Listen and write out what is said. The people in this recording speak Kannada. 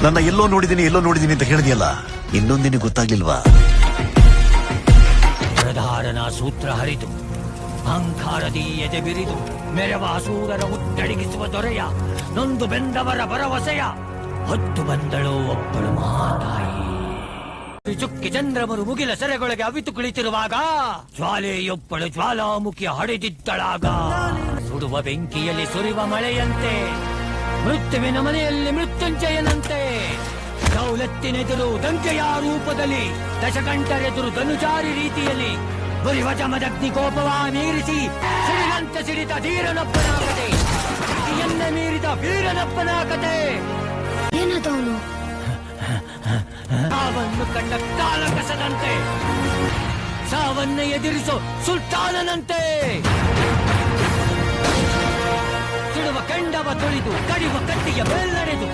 ನನ್ನ ಎಲ್ಲೋ ನೋಡಿದೀನಿ ಅಂತ ಹೇಳಿದೆಯಲ್ಲ, ಇನ್ನೊಂದಿನ ಗೊತ್ತಾಗ್ಲಿಲ್ವಾ? ಪ್ರಧಾರನ ಸೂತ್ರ ಹರಿದು ಅಹಂಕಾರದಿ ಎದೆ ಬಿರಿದು ಮೆರವ ಅಸೂರರ ಹುಟ್ಟಡಗಿಸುವ ದೊರೆಯ ನೊಂದು ಬೆಂದವರ ಭರವಸೆಯ ಹೊತ್ತು ಬಂದಳು ಒಬ್ಬಳು ಮಹಾತಾಯಿ. ಚುಕ್ಕಿ ಚಂದ್ರಮರು ಮುಗಿಲ ಸೆರೆಗೊಳಗೆ ಅವಿತು ಕುಳಿತಿರುವಾಗ ಜ್ವಾಲೆಯೊಬ್ಬಳು ಜ್ವಾಲಾಮುಖಿಯ ಹಡೆದಿದ್ದಳಾಗ ಸುಡುವ ಬೆಂಕಿಯಲ್ಲಿ ಸುರಿವ ಮಳೆಯಂತೆ, ಮೃತ್ಯುವಿನ ಮನೆಯಲ್ಲಿ ಮೃತ್ಯುಂಜಯನಂತೆ, ದೌಲತ್ತಿನೆದುರು ದಂಕೆಯ ರೂಪದಲ್ಲಿ, ದಶಕಂಠರೆದುರು ಧನುಜಾರಿ ರೀತಿಯಲ್ಲಿ ಬುರಿವಜಮದಗ್ನಿ ಕೋಪವ ಮೀರಿಸಿ ಸಿಡಿದಂತೆ ಸಿಡಿದ ಧೀರನಪ್ಪನ ಕತೆ, ಎನ್ನೆ ಮೀರಿದ ವೀರನಪ್ಪನ ಕತೆ. ಏನದವನು ಸಾವನ್ನು ಕಂಡ ಕಾಲ ಕಸದಂತೆ, ಸಾವನ್ನ ಎದುರಿಸೋ ಸುಲ್ತಾನನಂತೆ, ಸುಡುವ ಕೆಂಡವ ತೊಳೆದು ಕಡಿವ ಕಟ್ಟಿಯ ಮೇಲ್ನಡೆದು